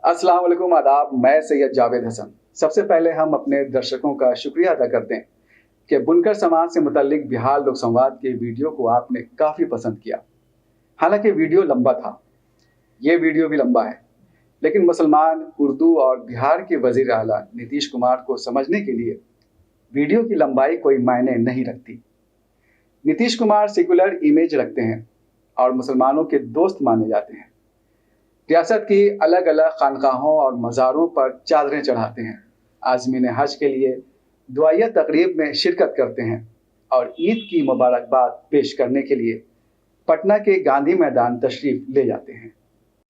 अस्सलाम वालेकुम, आदाब। मैं सैयद जावेद हसन। सबसे पहले हम अपने दर्शकों का शुक्रिया अदा करते हैं कि बुनकर समाज से मुतल्लिक बिहार लोक संवाद के वीडियो को आपने काफ़ी पसंद किया। हालांकि वीडियो लंबा था, ये वीडियो भी लंबा है, लेकिन मुसलमान, उर्दू और बिहार के वज़ीर आला नीतीश कुमार को समझने के लिए वीडियो की लंबाई कोई मायने नहीं रखती। नीतीश कुमार सेकुलर इमेज रखते हैं और मुसलमानों के दोस्त माने जाते हैं। रियासत की अलग अलग खानकाहों और मज़ारों पर चादरें चढ़ाते हैं, आज़मीन हज के लिए दुआया तकरीब में शिरकत करते हैं और ईद की मुबारकबाद पेश करने के लिए पटना के गांधी मैदान तशरीफ ले जाते हैं।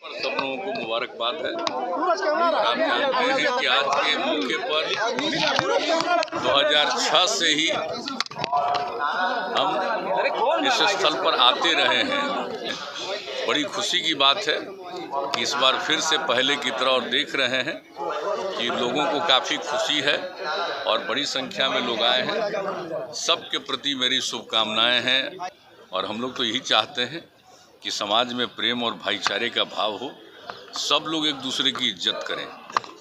सब लोगों को मुबारकबाद है। आप जानते हैं कि आज के मौके पर 2006 से ही हम इस स्थल पर आते रहे हैं। बड़ी खुशी की बात है कि इस बार फिर से पहले की तरह देख रहे हैं कि लोगों को काफ़ी खुशी है और बड़ी संख्या में लोग आए हैं। सबके प्रति मेरी शुभकामनाएं हैं और हम लोग तो यही चाहते हैं कि समाज में प्रेम और भाईचारे का भाव हो, सब लोग एक दूसरे की इज्जत करें।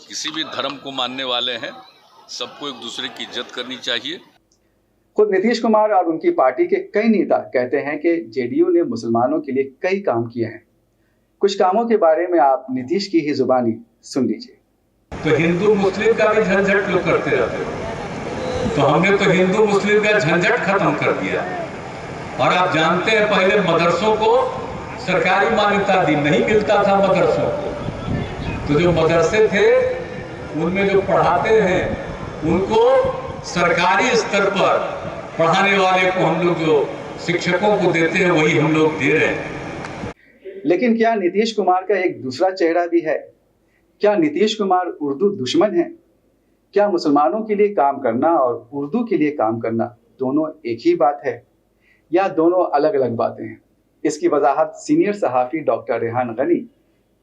किसी भी धर्म को मानने वाले हैं, सबको एक दूसरे की इज्जत करनी चाहिए। खुद नीतीश कुमार और उनकी पार्टी के कई नेता कहते हैं कि जेडीयू ने मुसलमानों के लिए कई काम किए हैं। कुछ कामों के बारे में आप नीतीश की ही जुबानी सुन लीजिए। तो हिंदू मुस्लिम का भी झंझट लोग करते रहते हैं, तो हमने तो हिंदू मुस्लिम का झंझट खत्म कर दिया। और आप जानते हैं पहले मदरसों को सरकारी मान्यता दी, नहीं मिलता था मदरसों को। तो जो मदरसे थे उनमें जो पढ़ाते हैं उनको सरकारी स्तर पर पढ़ाने वाले को हम लोग जो शिक्षकों को देते हैं वही हम लोग दे रहे हैं। लेकिन क्या नीतीश कुमार का एक दूसरा चेहरा भी है? क्या नीतीश कुमार उर्दू दुश्मन है? क्या मुसलमानों के लिए काम करना और उर्दू के लिए काम करना दोनों एक ही बात है या दोनों अलग अलग बातें हैं? इसकी वजाहत सीनियर सहाफ़ी डॉक्टर रेहान गनी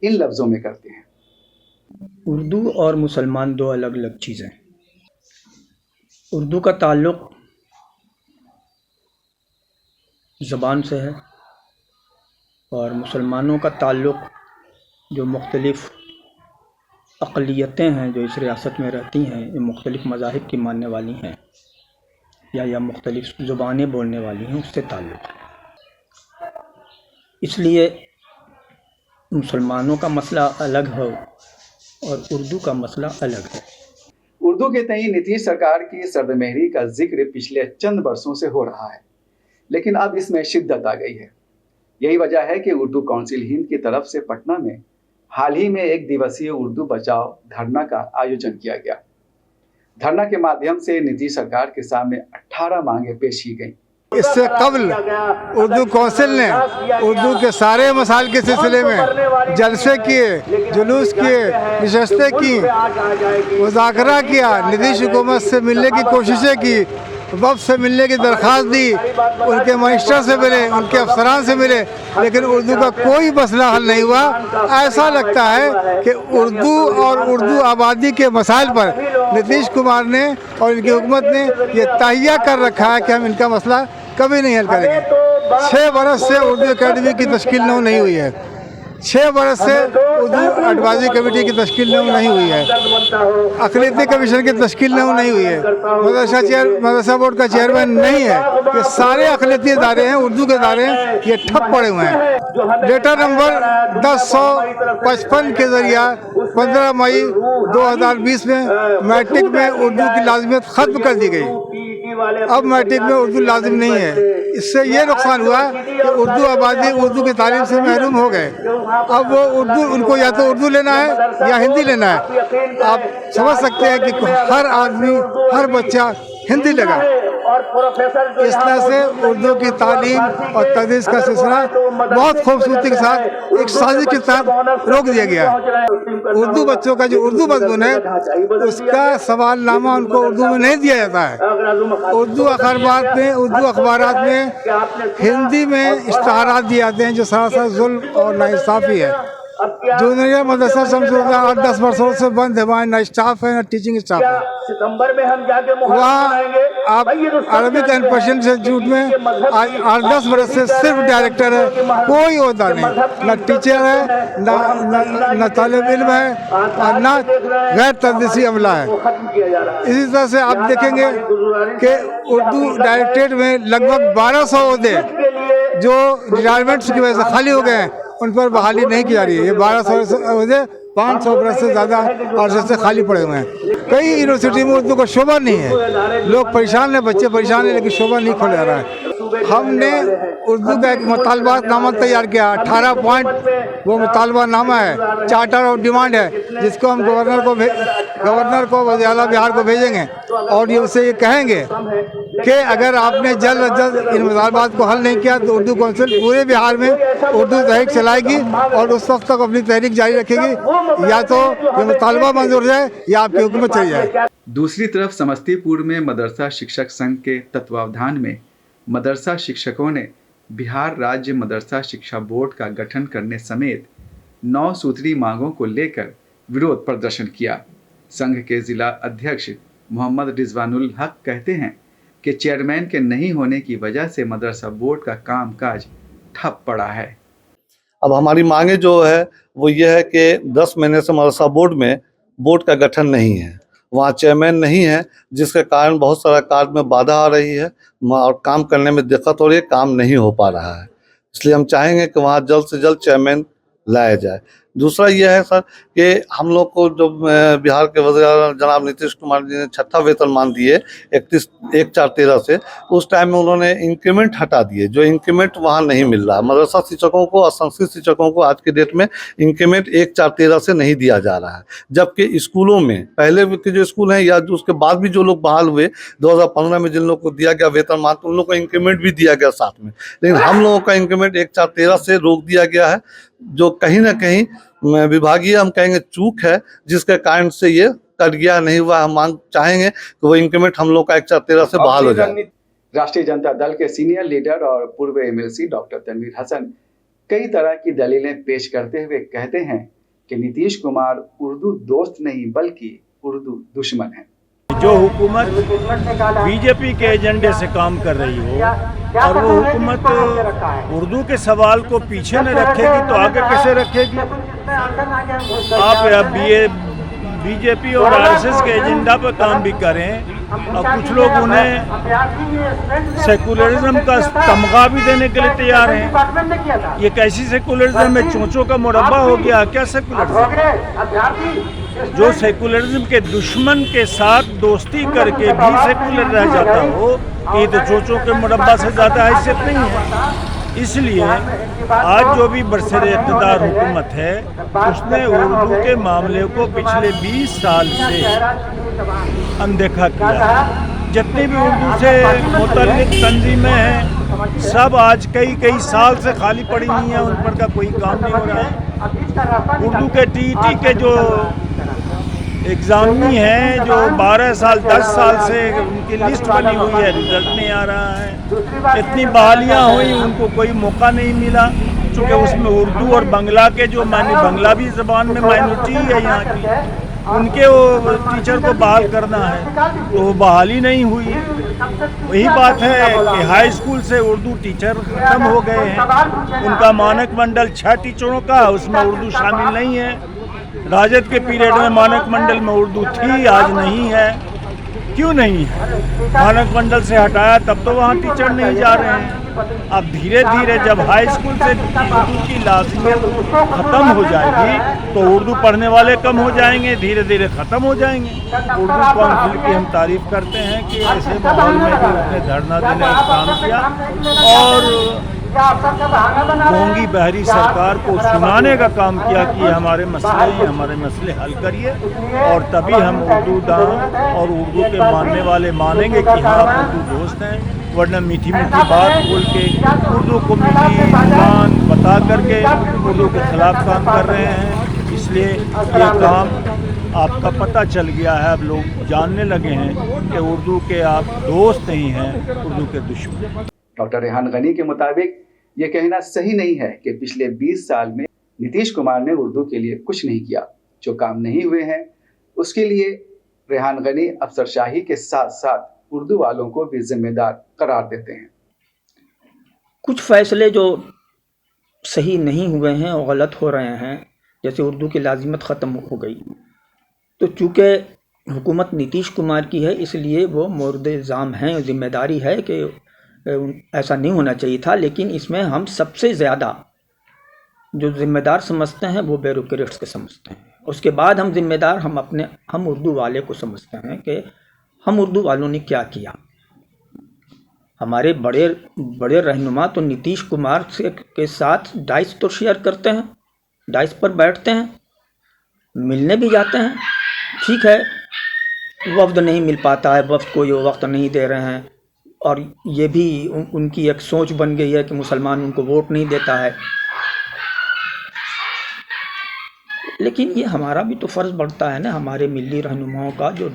इन लफ्ज़ों में करते हैं। उर्दू और मुसलमान दो अलग अलग चीज़ें। उर्दू का ताल्लुक़ ज़बान से है और मुसलमानों का ताल्लुक़ जो मुख्तलिफ़ अक़लियतें हैं जो इस रियासत में रहती हैं, ये मुख्तलिफ़ मज़ाहिब की मानने वाली हैं या मुख्तलिफ़ ज़ुबानें बोलने वाली हैं, उससे ताल्लुक़ है। इसलिए मुसलमानों का मसला अलग है और उर्दू का मसला अलग है। उर्दू के तई नीतीश सरकार की सर्दमहरी का जिक्र पिछले चंद बरसों से हो रहा है, लेकिन अब इसमें शिद्दत आ गई है। यही वजह है कि उर्दू काउंसिल हिंद की तरफ से पटना में हाल ही में एक दिवसीय उर्दू बचाओ धरना का आयोजन किया गया। धरना के माध्यम से नीतीश सरकार के सामने 18 मांगे पेश की गई। इससे कबल उर्दू काउंसिल ने उर्दू के सारे मसाइल के सिलसिले में जलसे किए, जुलूस किए, नशस्तें की, मुज़ाकरा किया, नीतीश हुकूमत से मिलने की कोशिशें की, वफ़द से मिलने की दरख्वास्त दी, उनके मिनिस्टर से मिले, उनके अफसरान से मिले, लेकिन उर्दू का कोई मसला हल नहीं हुआ। ऐसा लगता है कि उर्दू और उर्दू आबादी के मसाइल पर नीतीश कुमार ने और इनकी हुकूमत ने ये तहैया कर रखा है कि हम इनका मसला कभी नहीं हल करेंगे। 6 बरस से उर्दू अकेडमी की तश्कील नहीं हुई है, 6 बरस से उर्दू एडवाइजरी कमेटी की तश्कील नहीं हुई है, अक़लियती कमीशन की तश्कील नहीं हुई है, मदरसा बोर्ड का चेयरमैन नहीं है। ये सारे अक़लियती इदारे हैं, उर्दू के इदारे हैं, ये ठप पड़े हुए हैं। लेटर नंबर 1055 के ज़रिया 15 मई 2020 में मैट्रिक में उर्दू की लाज़मियत ख़त्म कर दी गई। अब मैट्रिक में उर्दू लाजिम नहीं है। इससे ये नुकसान हुआ कि उर्दू आबादी उर्दू की तालीम से महरूम हो गए। अब वो उर्दू, उनको या तो उर्दू लेना है या हिंदी लेना है। आप समझ सकते हैं कि हर आदमी, हर बच्चा हिंदी लगा। इस तरह से उर्दू की तालीम और तदरीस का सिलसिला बहुत खूबसूरती के साथ एक साजिश के साथ रोक दिया गया। उर्दू बच्चों का जो उर्दू मज़मून है उसका सवालनामा उनको उर्दू में नहीं दिया जाता है। उर्दू अखबारात में, उर्दू अखबारात में हिंदी में इश्तहारात दिए जाते हैं जो सरासर जुल्म और नाइंसाफ़ी है। जूनियर मदरसा शमसुद्दीन 8-10 वर्षों से बंद है। वहाँ ना स्टाफ है ना टीचिंग स्टाफ है। सितंबर में हम जाके वहाँ आप अरबिक एंड पर्शियन इंस्टीट्यूट में आज 8-10 वर्ष से सिर्फ डायरेक्टर है, कोई ओहदा नहीं, ना टीचर है ना तालिब इल्म है और ना गैर तदरीसी अमला है। इसी तरह से आप देखेंगे कि उर्दू डायरेक्टरेट में लगभग 1200 ओहदे जो रिटायरमेंट की वजह से खाली हो गए हैं, उन पर बहाली नहीं की जा रही है। ये 1200 ओहदे 500 बरस से ज़्यादा अर्से से खाली पड़े हुए हैं। कई यूनिवर्सिटी में उर्दू का शोबा नहीं है, लोग परेशान हैं, बच्चे परेशान हैं, लेकिन शोबा नहीं खोला जा रहा है। हमने उर्दू का एक मुतालबातनामा तैयार किया, 18 पॉइंट वो मुतालबातनामा है, चार्टर ऑफ डिमांड है, जिसको हम गवर्नर को वज़ीर आला बिहार को भेजेंगे और ये उससे ये कहेंगे कि अगर आपने जल्द अज जल्द इन मुतालबात को हल नहीं किया तो उर्दू काउंसिल पूरे बिहार में उर्दू तहरीक चलाएगी और उस वक्त तक अपनी तहरीक जारी रखेगी, या तो ये मुतालबा मंजूर जाए या आपकी हुकूमत चली जाए। दूसरी तरफ समस्तीपुर में मदरसा शिक्षक संघ के तत्वावधान में मदरसा शिक्षकों ने बिहार राज्य मदरसा शिक्षा बोर्ड का गठन करने समेत 9 सूत्री मांगों को लेकर विरोध प्रदर्शन किया। संघ के जिला अध्यक्ष मोहम्मद रिजवानुल हक कहते हैं कि चेयरमैन के नहीं होने की वजह से मदरसा बोर्ड का कामकाज ठप पड़ा है। अब हमारी मांगे जो है वो ये है कि 10 महीने से मदरसा बोर्ड में बोर्ड का गठन नहीं है, वहाँ चेयरमैन नहीं है, जिसके कारण बहुत सारा कार्य में बाधा आ रही है और काम करने में दिक्कत हो रही है, काम नहीं हो पा रहा है। इसलिए हम चाहेंगे कि वहाँ जल्द से जल्द चेयरमैन लाया जाए। दूसरा यह है सर कि हम लोग को जो बिहार के वज़ीर जनाब नीतीश कुमार जी ने 6ठा वेतनमान दिए 31/1/13 से, उस टाइम में उन्होंने इंक्रीमेंट हटा दिए, जो इंक्रीमेंट वहाँ नहीं मिल रहा। मदरसा शिक्षकों को और संस्कृत शिक्षकों को आज के डेट में इंक्रीमेंट 1/4/13 से नहीं दिया जा रहा है, जबकि स्कूलों में पहले के जो स्कूल हैं या उसके बाद भी जो लोग बहाल हुए 2015 में जिन लोग को दिया गया वेतनमान, तो उन लोग को इंक्रीमेंट भी दिया गया साथ में, लेकिन हम लोगों का इंक्रीमेंट 1/4/13 से रोक दिया गया है, जो कहीं ना कहीं विभागीय हम कहेंगे चूक है, जिसके कारण से ये कट गया नहीं हुआ। हम मांग चाहेंगे कि वो इंक्रीमेंट हम लोग का 1/4/13 से बहाल हो जाए। राष्ट्रीय जनता दल के सीनियर लीडर और पूर्व एमएलसी डॉक्टर तनवीर हसन कई तरह की दलीलें पेश करते हुए कहते हैं कि नीतीश कुमार उर्दू दोस्त नहीं बल्कि उर्दू दुश्मन है। जो हुकूमत बीजेपी के एजेंडे से काम कर रही हो और वो हुकूमत उर्दू के सवाल को पीछे न रखेगी तो आगे कैसे रखेगी? आप बीजेपी और आरएसएस के एजेंडा पर काम भी करें और कुछ लोग उन्हें सेकुलरिज्म का तमगा भी देने के लिए तैयार हैं। ये कैसी सेकुलरिज्म में चोंचों का मुरब्बा हो गया क्या सेकुलरिज्म? जो सेकुलरिज्म के दुश्मन के साथ दोस्ती करके भी सेकुलर रह जाता हो, ये तो चोंचों के मुरब्बा से ज़्यादा हैसियत नहीं है। इसलिए आज जो भी बरसर इक़्तिदार हुकूमत है उसने उर्दू के मामले को पिछले 20 साल से अनदेखा किया। जितनी भी उर्दू से मुतल्लिक़ तंजीमें हैं सब आज कई साल से खाली पड़ी हुई हैं, उन पर का कोई काम नहीं हो रहा है। उर्दू के टीईटी के जो एग्ज़ामी हैं जो 12 साल 10 साल से उनकी लिस्ट बनी हुई है, रिजल्ट नहीं आ रहा है। इतनी बहालियाँ हुई, उनको कोई मौका नहीं मिला, चूँकि उसमें उर्दू और बंगला के जो बंगला भी ज़बान में माइनॉरिटी है यहाँ की, उनके वो टीचर को बहाल करना है तो वो बहाली नहीं हुई। वही बात है कि हाई स्कूल से उर्दू टीचर खत्म हो गए हैं, उनका मानक मंडल 6 टीचरों का, उसमें उर्दू शामिल नहीं है। राजद के पीरियड में मानक मंडल में उर्दू थी, आज नहीं है। क्यों नहीं है? मानक मंडल से हटाया तब तो वहाँ टीचर नहीं जा रहे हैं। अब धीरे धीरे जब हाई स्कूल से उर्दू की लाज़िमियत ख़त्म हो जाएगी तो उर्दू पढ़ने वाले कम हो जाएंगे, धीरे धीरे ख़त्म हो जाएंगे। उर्दू काउंसिल की हम तारीफ़ करते हैं कि ऐसे माहौल में भी उसने धरना देने का काम किया और ढोंगी बहरी सरकार को सुनाने का काम किया कि हमारे मसले हल करिए, और तभी हम उर्दू दान और उर्दू के मानने वाले मानेंगे कि हाँ आप उर्दू दोस्त हैं, वरना मीठी मीठी बात बोल के उर्दू को मीठी जुबान बता करके उर्दू के खिलाफ काम कर रहे हैं। इसलिए ये काम आपका पता चल गया है, अब लोग जानने लगे हैं कि उर्दू के आप दोस्त नहीं हैं, उर्दू के दुश्मन। डॉक्टर रेहान गनी के मुताबिक ये कहना सही नहीं है कि पिछले 20 साल में नीतीश कुमार ने उर्दू के लिए कुछ नहीं किया। जो काम नहीं हुए हैं उसके लिए रेहान गनी अफसरशाही के साथ साथ उर्दू वालों को भी जिम्मेदार करार देते हैं। कुछ फैसले जो सही नहीं हुए हैं और गलत हो रहे हैं, जैसे उर्दू की लाजिमत ख़त्म हो गई, तो चूँकि हुकूमत नीतीश कुमार की है इसलिए वो मोर्द इल्ज़ाम हैं, ज़िम्मेदारी है कि ऐसा नहीं होना चाहिए था। लेकिन इसमें हम सबसे ज़्यादा जो ज़िम्मेदार समझते हैं वो ब्यूरोक्रेट्स के समझते हैं। उसके बाद हम ज़िम्मेदार हम उर्दू वाले को समझते हैं कि हम उर्दू वालों ने क्या किया। हमारे बड़े बड़े रहनुमा तो नीतीश कुमार के साथ डाइस तो शेयर करते हैं, डाइस पर बैठते हैं, मिलने भी जाते हैं। ठीक है, वफ्द नहीं मिल पाता है, वफ्द को ये वक्त नहीं दे रहे हैं, और ये भी उनकी एक सोच बन गई है कि मुसलमान उनको वोट नहीं देता है। लेकिन ये हमारा भी तो फ़र्ज़ बनता है ना, हमारे मिली रहनुमाओं का जो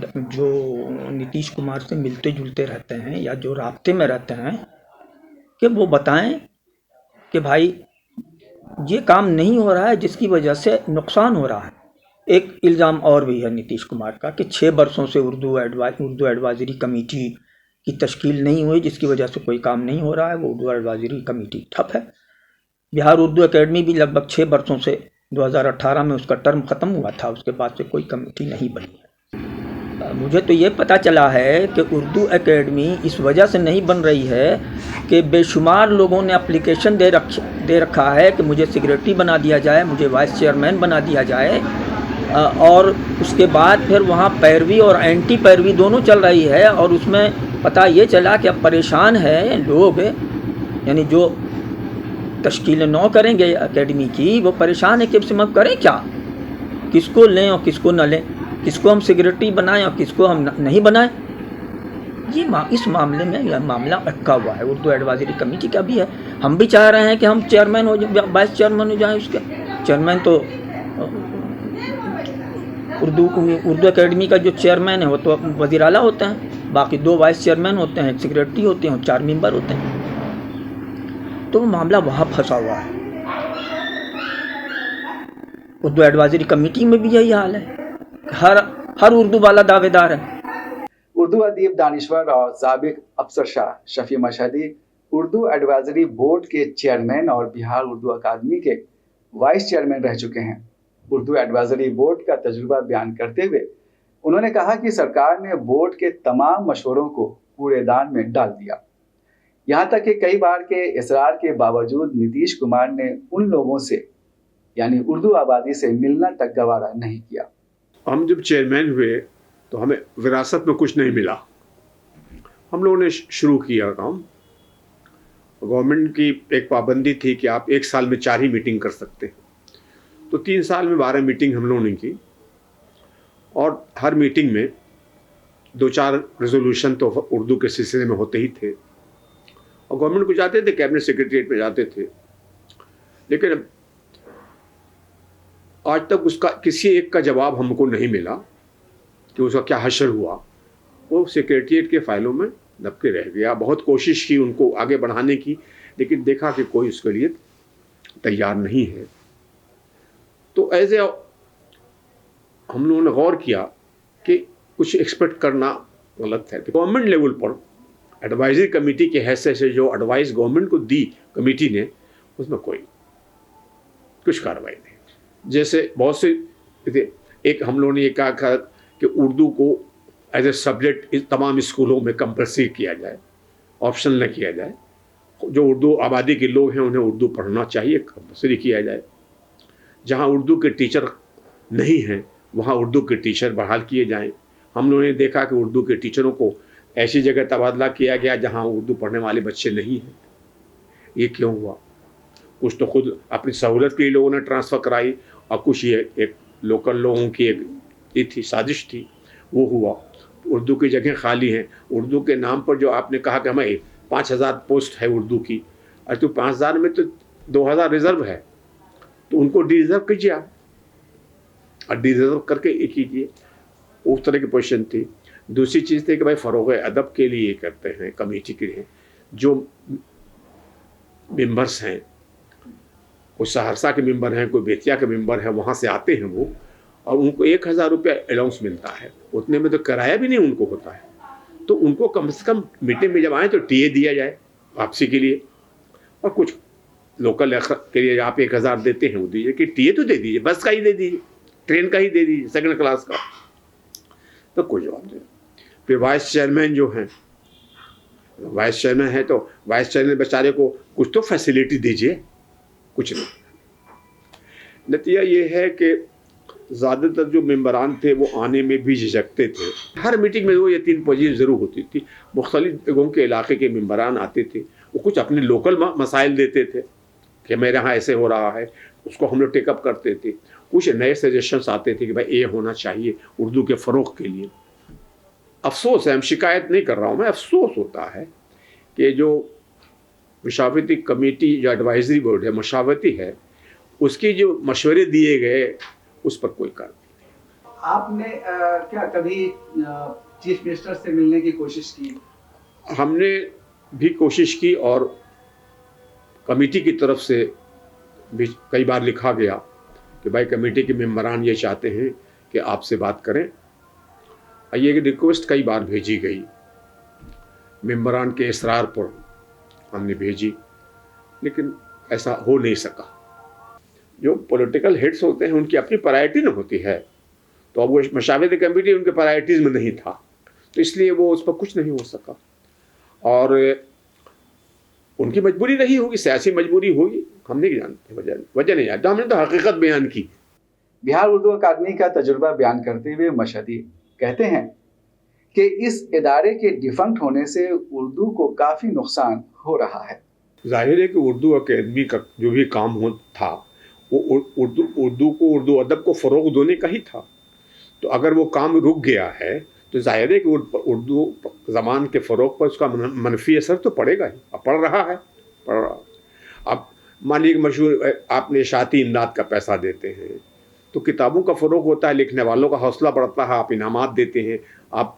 नीतीश कुमार से मिलते जुलते रहते हैं या जो राब्ते में रहते हैं, कि वो बताएं कि भाई ये काम नहीं हो रहा है जिसकी वजह से नुकसान हो रहा है। एक इल्ज़ाम और भी है नीतीश कुमार का कि 6 बरसों से उर्दू एडवाइज़री कमेटी की तश्कील नहीं हुई, जिसकी वजह से कोई काम नहीं हो रहा है। वो उर्दू एडवाइज़री कमेटी ठप है। बिहार उर्दू एकेडमी भी लगभग 6 बरसों से 2018 में उसका टर्म ख़त्म हुआ था, उसके बाद से कोई कमेटी नहीं बनी है। मुझे तो ये पता चला है कि उर्दू एकेडमी इस वजह से नहीं बन रही है कि बेशुमार लोगों ने एप्लीकेशन दे रखा है कि मुझे सेक्रेटरी बना दिया जाए, मुझे वाइस चेयरमैन बना दिया जाए, और उसके बाद फिर वहाँ पैरवी और एंटी पैरवी दोनों चल रही है। और उसमें पता ये चला कि अब परेशान है लोग, यानी जो तश्कील नौ करेंगे एकेडमी की, वो परेशान है कि अब करें क्या, किसको लें और किसको न लें, किसको हम सेक्रेटरी बनाएं और किसको हम नहीं बनाएं। ये इस मामले में यह मामला अटका हुआ है। उर्दू एडवाइजरी कमेटी का भी है। हम भी चाह रहे हैं कि हम चेयरमैन हो जाए, वाइस चेयरमैन हो जाएँ। उसके चेयरमैन तो उर्दू एकेडमी का जो चेयरमैन है वो तो वज़ीर आला होते हैं, बाकी 2 वाइस चेयरमैन होते हैं, एक सेक्रेटरी होते हैं और 4 मेंबर होते हैं। तो मामला वहाँ फंसा हुआ है। उर्दू एडवाइजरी कमेटी में भी यही हाल है, हर उर्दू वाला दावेदार है। उर्दू अदीब दानिश्वर और साबिक अफसरशाह शफी मशहदी उर्दू एडवाइजरी बोर्ड के चेयरमैन और बिहार उर्दू अकादमी के वाइस चेयरमैन रह चुके हैं। उर्दू एडवाइजरी बोर्ड का तजुर्बा बयान करते हुए उन्होंने कहा कि सरकार ने बोर्ड के तमाम मशवरों को कूड़ेदान में डाल दिया। यहाँ तक कि कई बार के इसरार के बावजूद नीतीश कुमार ने उन लोगों से यानी उर्दू आबादी से मिलना तक गवारा नहीं किया। हम जब चेयरमैन हुए तो हमें विरासत में कुछ नहीं मिला। हम लोगों ने शुरू किया काम। गवर्नमेंट की एक पाबंदी थी कि आप 1 साल में 4 ही मीटिंग कर सकते हैं, तो 3 साल में 12 मीटिंग हम लोगों ने की, और हर मीटिंग में 2-4 रेजोल्यूशन तो उर्दू के सिलसिले में होते ही थे, और गवर्नमेंट को जाते थे, कैबिनेट सेक्रेटरीट में जाते थे। लेकिन आज तक उसका किसी एक का जवाब हमको नहीं मिला कि उसका क्या हशर हुआ। वो सेक्रेटरीट के फाइलों में दब के रह गया। बहुत कोशिश की उनको आगे बढ़ाने की, लेकिन देखा कि कोई उसके लिए तैयार नहीं है। तो ऐसे हम लोगों ने गौर किया कि कुछ एक्सपेक्ट करना गलत है। तो गवर्नमेंट लेवल पर एडवाइजरी कमेटी के हैसियत से जो एडवाइस गवर्नमेंट को दी कमेटी ने, उसमें कोई कुछ कार्रवाई नहीं। जैसे बहुत से एक हम लोगों ने ये कहा कि उर्दू को एज ए सब्जेक्ट तमाम स्कूलों में कंपल्सरी किया जाए, ऑप्शनल न किया जाए। जो उर्दू आबादी के लोग हैं उन्हें उर्दू पढ़ना चाहिए, कंपल्सरी किया जाए। जहाँ उर्दू के टीचर नहीं हैं वहाँ उर्दू के टीचर बहाल किए जाएं। हम लोगों ने देखा कि उर्दू के टीचरों को ऐसी जगह तबादला किया गया जहाँ उर्दू पढ़ने वाले बच्चे नहीं हैं। ये क्यों हुआ? कुछ तो खुद अपनी सहूलत के लिए लोगों ने ट्रांसफ़र कराई, और कुछ ये एक लोकल लोगों की एक थी, साजिश थी, वो हुआ। उर्दू की जगह खाली हैं। उर्दू के नाम पर जो आपने कहा कि हमें 5000 पोस्ट है उर्दू की, और तो 5000 में तो 2000 रिजर्व है, तो उनको डिजर्व कीजिए आप, और डिजर्व करके ये कीजिए। उस तरह की पोजीशन थी। दूसरी चीज़ थी कि भाई फ़रोग़ अदब के लिए करते हैं कमेटी के लिए, जो मेंबर्स हैं वो सहरसा के मेंबर हैं, कोई बेतिया के मेंबर है, वहाँ से आते हैं वो, और उनको 1000 रुपया अलाउंस मिलता है। उतने में तो किराया भी नहीं उनको होता है। तो उनको कम से कम मीटिंग में जब आए तो टीए दिया जाए वापसी के लिए, और कुछ लोकल के लिए आप 1000 देते हैं वो दीजिए, कि टीए तो दे दीजिए, बस का ही दे दीजिए, ट्रेन का ही दे दीजिए, सेकंड क्लास का। तो कोई जवाब नहीं। फिर वाइस चेयरमैन जो हैं, वाइस चेयरमैन है तो वाइस चेयरमैन बेचारे को कुछ तो फैसिलिटी दीजिए, कुछ नहीं। नतीजा ये है कि ज़्यादातर जो मेंबरान थे वो आने में भी झिझकते थे। हर मीटिंग में 2 या 3 पोजीशन ज़रूर होती थी। मुख्तलिफ जगहों के इलाके के मेंबरान आते थे, वो कुछ अपने लोकल मसाइल देते थे कि मेरे यहाँ ऐसे हो रहा है, उसको हम लोग टेकअप करते थे। कुछ नए सजेशंस आते थे कि भाई ये होना चाहिए उर्दू के फ़रोग़ के लिए। अफसोस है, हम शिकायत नहीं कर रहा हूँ मैं, अफसोस होता है कि जो मशावरती कमेटी जो एडवाइजरी बोर्ड है, मशावरती है, उसकी जो मशवरे दिए गए उस पर कोई कार्रवाई। आपने क्या कभी चीफ मिनिस्टर से मिलने की कोशिश की? हमने भी कोशिश की और कमेटी की तरफ से भी कई बार लिखा गया कि भाई कमेटी के मेंबरान ये चाहते हैं कि आपसे बात करें। ये रिक्वेस्ट कई बार भेजी गई, मेंबरान के इसरार पर हमने भेजी, लेकिन ऐसा हो नहीं सका। जो पॉलिटिकल हेड्स होते हैं उनकी अपनी प्रायोरिटी न होती है, तो अब वो मशावरती कमेटी उनके प्रायोरिटीज़ में नहीं था, तो इसलिए वो उस पर कुछ नहीं हो सका। और उनकी मजबूरी रही होगी, सियासी मजबूरी होगी, हम नहीं जानते, वजह नहीं जानते, हमने तो हकीकत बयान की। बिहार उर्दू अकादमी का तजुर्बा बयान करते हुए मशहदी कहते हैं कि इस इदारे के डिफंक्ट होने से उर्दू को काफ़ी नुकसान हो रहा है। जाहिर है कि उर्दू अकादमी का जो भी काम हो था वो उर्दू अदब को फ़रोग़ देने का ही था। तो अगर वो काम रुक गया है तो जाहिर है कि उर्दू ज़बान के फ़रोग़ पर उसका मनफी असर तो पड़ेगा ही, अब पड़ रहा है। अब मान लीजिए मशहूर आपने इशाती इमदाद का पैसा देते हैं तो किताबों का फ़रोग़ होता है, लिखने वालों का हौसला बढ़ता है, आप इनामात देते हैं, आप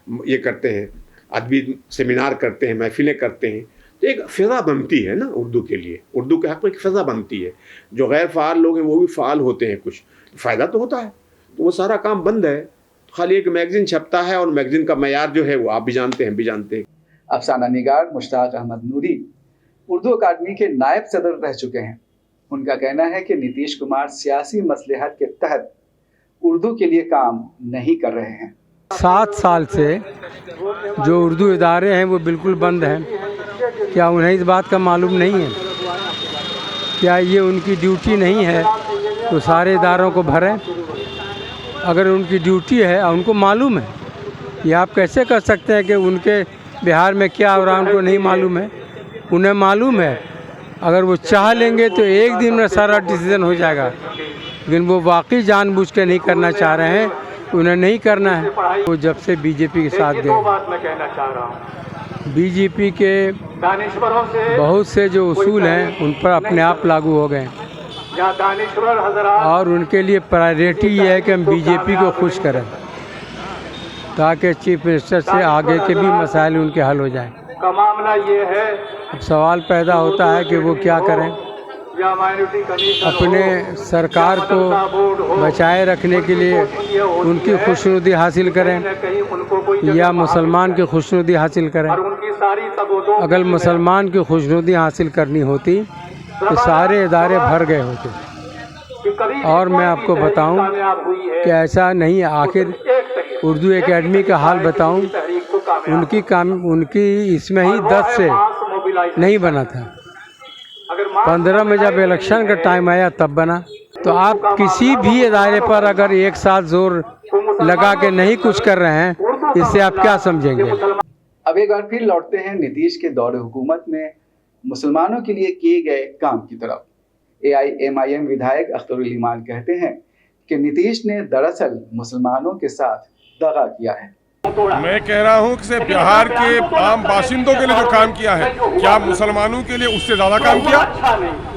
ये करते हैं, अदबी सेमिनार करते हैं, महफिलें करते हैं, तो एक फ़िज़ा बनती है ना उर्दू के लिए, उर्दू के हक़ में एक फ़िज़ा बनती है। जो गैर फ़ाल लोग हैं वो भी फ़ाल होते हैं, कुछ फ़ायदा तो होता है। तो वो सारा काम बंद है, खाली एक मैगज़ीन छपता है और मैगज़ीन का मयार जो है वो आप भी जानते हैं, हम भी जानते हैं। अफसाना निगार मुश्ताक अहमद नूरी उर्दू अकादमी के नायब सदर रह चुके हैं। उनका कहना है कि नीतीश कुमार सियासी मसलहत के तहत उर्दू के लिए काम नहीं कर रहे हैं। 7 साल से जो उर्दू इदारे हैं वो बिल्कुल बंद हैं। क्या उन्हें इस बात का मालूम नहीं है? क्या ये उनकी ड्यूटी नहीं है तो सारे इदारों को भरें? अगर उनकी ड्यूटी है और उनको मालूम है, ये आप कैसे कर सकते हैं कि उनके बिहार में क्या हो रहा है उनको नहीं मालूम है? उन्हें मालूम है। अगर वो चाह लेंगे तो एक दिन में सारा डिसीजन हो जाएगा, लेकिन वो वाकई जानबूझ के नहीं करना चाह रहे हैं, उन्हें नहीं करना है। वो जब से बीजेपी के साथ गए, बीजेपी के बहुत से जो उसूल हैं उन पर अपने आप लागू हो गए और उनके लिए प्रायोरिटी ये है कि हम बीजेपी को खुश करें ताकि चीफ मिनिस्टर से आगे के भी मसाइल उनके हल हो जाएं। मामला ये है, अब सवाल पैदा होता है कि वो क्या करें, अपने सरकार को बचाए रखने के लिए उनकी खुशनुदी हासिल करें या मुसलमान की खुशनुदी हासिल करें। अगर मुसलमान की खुशनुदी हासिल करनी होती तो सारे इदारे भर गए होते। और मैं आपको बताऊं कि ऐसा नहीं है। आखिर उर्दू एकेडमी का हाल बताऊं, उनकी इसमें ही 10 से नहीं बना था, 15 में जब इलेक्शन का टाइम आया तब बना। तो आप किसी भी इदारे पर अगर एक साथ जोर लगा के नहीं कुछ कर रहे हैं, इससे आप क्या समझेंगे? अब एक बार फिर लौटते हैं नीतीश के दौरे हुकूमत में मुसलमानों के लिए किए गए काम की तरफ। AIMIM विधायक अख्तरुल ईमान कहते हैं कि नीतीश ने दरअसल मुसलमानों के साथ दगा किया है। मैं कह रहा हूँ कि बिहार के आम बाशिंदों के लिए जो काम किया है, क्या मुसलमानों के लिए उससे ज़्यादा काम किया?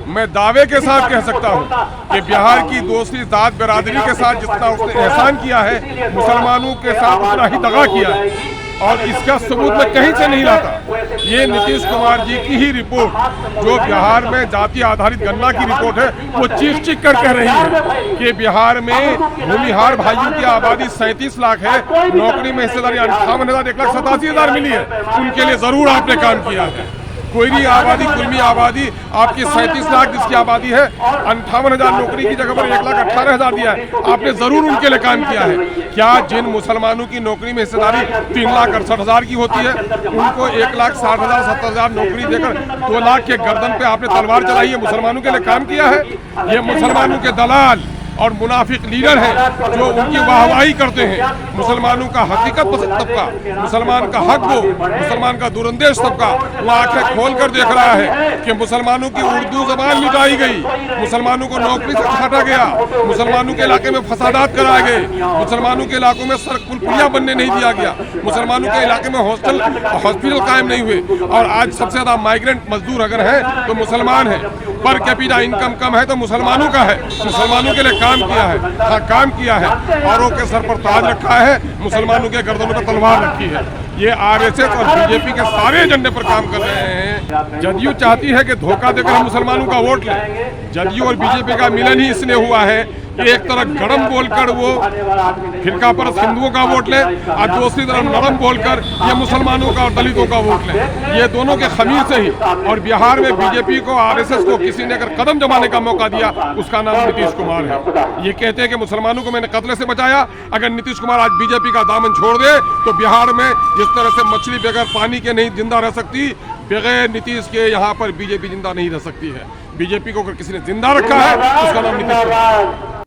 मैं दावे के साथ कह सकता हूँ कि बिहार की दूसरी जात बिरादरी के साथ जितना उसने एहसान किया है, मुसलमानों के साथ उतना ही दगा किया है। और इसका सबूत मैं कहीं से नहीं लाता। ये नीतीश कुमार जी की ही रिपोर्ट, जो बिहार में जाति आधारित गणना की रिपोर्ट है, वो चीख कर कह रही है कि बिहार में भूमिहार भाइयों की आबादी 37 लाख है, नौकरी में हिस्सेदारी 58,000 1,87,000 मिली है। उनके लिए जरूर आपने काम किया है। कोयरी आबादी, कुल्मी आबादी आपकी 37 लाख जिसकी आबादी है, 58,000 नौकरी की जगह पर 1,18,000 दिया है। आपने जरूर उनके लिए काम किया है। क्या जिन मुसलमानों की नौकरी में हिस्सेदारी 3,68,000 की होती है, उनको 1,60,000 70,000 नौकरी देकर 2 लाख के गर्दन पे आपने तलवार चलाई है? मुसलमानों के लिए काम किया है? ये मुसलमानों के दलाल और मुनाफिक लीडर हैं जो उनकी वाहवाही करते हैं। मुसलमानों का हकीकत पसंद तबका, मुसलमान का हक वो, मुसलमान का दूरंदेश तबका वो आंखें खोल कर देख रहा है कि मुसलमानों की उर्दू जबान मिटाई गई, मुसलमानों को नौकरी से छाटा गया, मुसलमानों के इलाके में फसादात कराए गए, मुसलमानों के इलाकों में सड़क पुल पुलिया बनने नहीं दिया गया, मुसलमानों के इलाके में हॉस्पिटल कायम नहीं हुए। और आज सबसे ज्यादा माइग्रेंट मजदूर अगर है तो मुसलमान है। पर कैपिटा इनकम कम है तो मुसलमानों का है। मुसलमानों के लिए काम किया है, हाँ काम किया है। औरों के सर पर ताज रखा है, मुसलमानों के गर्दनों पर तलवार रखी है। ये आरएसएस और बीजेपी के सारे एजेंडे पर काम कर रहे हैं। जदयू चाहती है कि धोखा देकर हम मुसलमानों का वोट लें। जदयू और बीजेपी का मिलन ही इसलिए हुआ है कि एक तरफ गरम बोलकर वो फिरका परस्त हिंदुओं का वोट ले और दूसरी तरफ नरम बोलकर ये मुसलमानों का और दलितों का वोट ले। ये दोनों के खमीर से ही। और बिहार में बीजेपी को, आरएसएस को किसी ने अगर कदम जमाने का मौका दिया, उसका नाम नीतीश कुमार है। ये कहते हैं कि मुसलमानों को मैंने कत्ले से बचाया। अगर नीतीश कुमार आज बीजेपी का दामन छोड़ दे तो बिहार में जिस तरह से मछली बगैर पानी के नहीं जिंदा रह सकती, बगैर नीतीश के यहाँ पर बीजेपी जिंदा नहीं रह सकती है। बीजेपी को अगर किसी ने जिंदा रखा है उसका नाम नीतीश कुमार।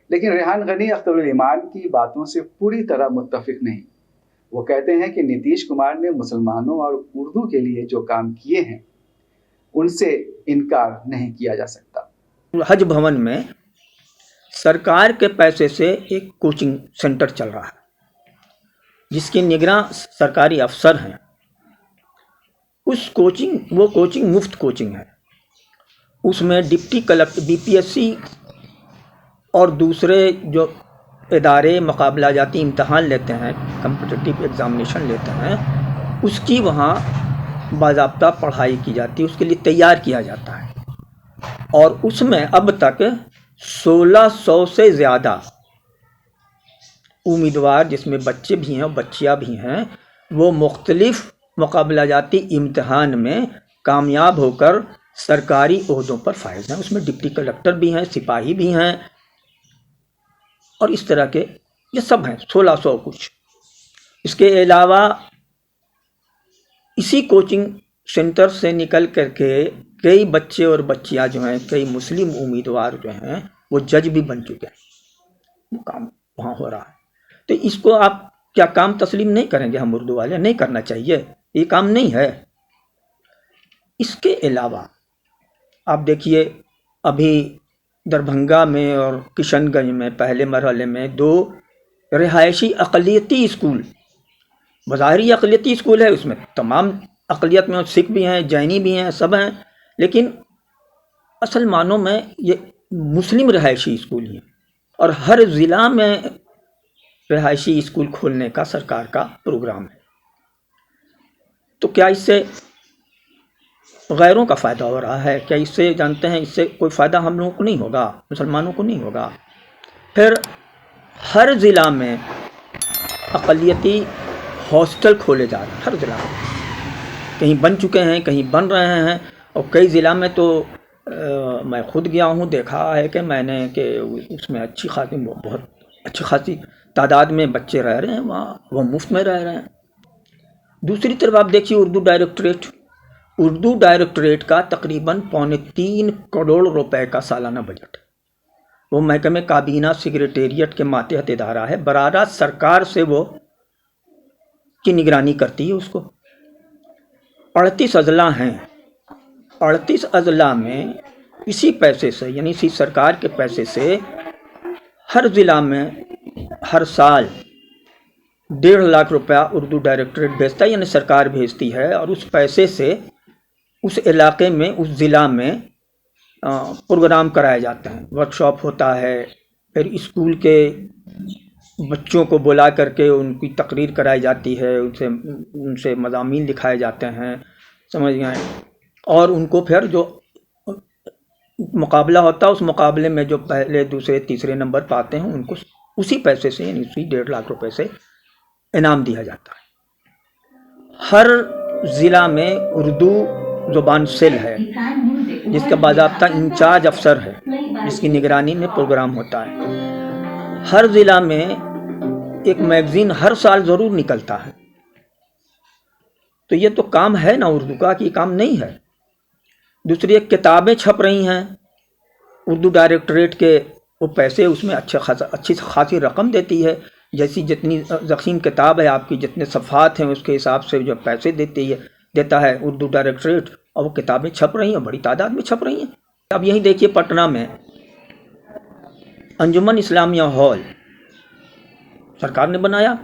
लेकिन रेहान गनी अख्तरुल ईमान की बातों से पूरी तरह मुत्तफिक नहीं। वो कहते हैं कि नीतीश कुमार ने मुसलमानों और उर्दू के लिए जो काम किए हैं उनसे इनकार नहीं किया जा सकता। हज भवन में सरकार के पैसे से एक कोचिंग सेंटर चल रहा है जिसकी निगरान सरकारी अफसर हैं। वो कोचिंग मुफ्त कोचिंग है। उसमें डिप्टी कलेक्टर, बीपीएससी और दूसरे जो इदारे मुकाबला जाती इम्तहान लेते हैं, कम्पिटिटिव एग्ज़ामिनेशन लेते हैं, उसकी वहाँ बाज़ाब्ता पढ़ाई की जाती है, उसके लिए तैयार किया जाता है। और उसमें अब तक 1600 से ज़्यादा उम्मीदवार, जिसमें बच्चे भी हैं और बच्चियाँ भी हैं, वो मुख्तलिफ़ मुकाबला जाती इम्तहान में कामयाब होकर सरकारी ओहदों पर फायज हैं। उसमें डिप्टी कलेक्टर भी हैं, सिपाही भी हैं और इस तरह के ये सब हैं, 1600 कुछ। इसके अलावा इसी कोचिंग सेंटर से निकल करके कई बच्चे और बच्चियां जो हैं, कई मुस्लिम उम्मीदवार जो हैं, वो जज भी बन चुके हैं। वो काम वहाँ हो रहा है। तो इसको आप क्या काम तस्लीम नहीं करेंगे? हम उर्दू वाले नहीं करना चाहिए, ये काम नहीं है। इसके अलावा आप देखिए, अभी दरभंगा में और किशनगंज में पहले मरहले में 2 रिहायशी अक़लियती स्कूल, बज़ाहिरी अक़लियती स्कूल है, उसमें तमाम अक़लियत में सिख भी हैं, जैनी भी हैं, सब हैं, लेकिन असल मानों में ये मुस्लिम रिहायशी स्कूल हैं। और हर ज़िला में रिहायशी स्कूल खोलने का सरकार का प्रोग्राम है। तो क्या इससे गैरों का फ़ायदा हो रहा है? क्या इससे जानते हैं, इससे कोई फ़ायदा हम लोगों को नहीं होगा, मुसलमानों को नहीं होगा। फिर हर ज़िला में अक़लियती हॉस्टल खोले जा रहे हैं, हर ज़िला में कहीं बन चुके हैं, कहीं बन रहे हैं। और कई ज़िला में तो मैं ख़ुद गया हूँ, देखा है कि मैंने कि उसमें बहुत अच्छी खासी तादाद में बच्चे रह रहे हैं वहाँ, वो मुफ्त में रह रहे हैं। दूसरी तरफ आप देखिए, उर्दू डायरेक्टरेट का तकरीबन 2.25 करोड़ रुपए का सालाना बजट। वो महकमे काबीना सेक्रेटेरिएट के मातहत इदारा है, बराह सरकार से वो की निगरानी करती है उसको। 38 अजला हैं। 38 अजला में इसी पैसे से, यानी इसी सरकार के पैसे से हर ज़िला में हर साल 1.5 लाख रुपया उर्दू डायरेक्टरेट भेजता है, यानी सरकार भेजती है। और उस पैसे से उस इलाके में, उस ज़िला में प्रोग्राम कराए जाते हैं, वर्कशॉप होता है, फिर स्कूल के बच्चों को बुला करके उनकी तकरीर कराई जाती है, उनसे मज़ामीन लिखाए जाते हैं, समझ गए। और उनको फिर जो मुकाबला होता है उस मुकाबले में जो पहले दूसरे तीसरे नंबर पाते हैं उनको उसी पैसे से, यानी उसी 1.5 लाख रुपए से इनाम दिया जाता है। हर ज़िला में उर्दू ज़ुबान सेल है जिसका बाज़ाब्ता इंचार्ज अफसर है, जिसकी निगरानी में प्रोग्राम होता है। हर ज़िला में एक मैगज़ीन हर साल ज़रूर निकलता है। तो ये तो काम है ना उर्दू का, कि काम नहीं है। दूसरी एक किताबें छप रही हैं, उर्दू डायरेक्टरेट के वो पैसे उसमें अच्छी खासी रकम देती है। जैसी जितनी ज़ख़ीम किताब है आपकी, जितने सफ़हात हैं उसके हिसाब से जो पैसे देता है उर्दू डायरेक्टरेट, और वो किताबें छप रही हैं, बड़ी तादाद में छप रही हैं। अब यही देखिए पटना में अंजुमन इस्लामिया हॉल सरकार ने बनाया,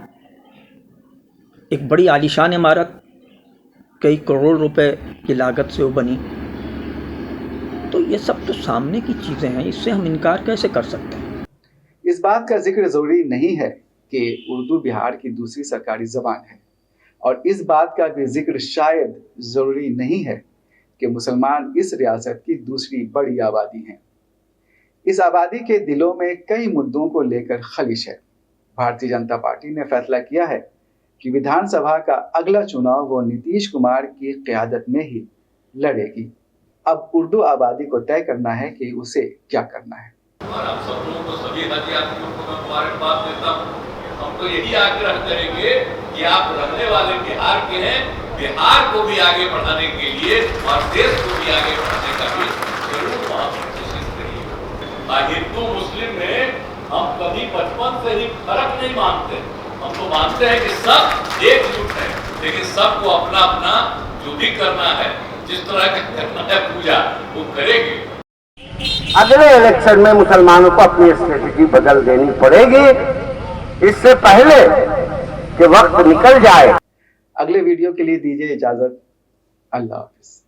एक बड़ी आलीशान इमारत, कई करोड़ रुपए की लागत से वो बनी। तो ये सब तो सामने की चीज़ें हैं, इससे हम इनकार कैसे कर सकते हैं। इस बात का जिक्र ज़रूरी नहीं है कि उर्दू बिहार की दूसरी सरकारी ज़बान है, और इस बात का भी जिक्र शायद ज़रूरी नहीं है कि मुसलमान इस रियासत की दूसरी बड़ी आबादी हैं। इस आबादी के दिलों में कई मुद्दों को लेकर खलिश है। भारतीय जनता पार्टी ने फैसला किया है कि विधानसभा का अगला चुनाव वो नीतीश कुमार की क़यादत में ही लड़ेगी। अब उर्दू आबादी को तय करना है कि उसे क्या करना है। और हम सब लोगों को, सभी हाजी आदमियों को मैं मुबारकबाद देता हूँ। हम तो यही आग्रह करेंगे कि आप रहने वाले बिहार के हैं, बिहार को भी आगे बढ़ाने के लिए और देश को भी आगे बढ़ाने का भी जरूर वहाँ कोशिश करिए। हिंदू मुस्लिम में हम कभी बचपन से ही फर्क नहीं मानते। हम तो मानते हैं कि सब एकजुट है, लेकिन सबको अपना अपना जो भी करना है, जिस तरह का करना है पूजा, वो करेंगे। अगले इलेक्शन में मुसलमानों को अपनी स्ट्रेटजी बदल देनी पड़ेगी, इससे पहले कि वक्त निकल जाए। अगले वीडियो के लिए दीजिए इजाजत। अल्लाह हाफिज।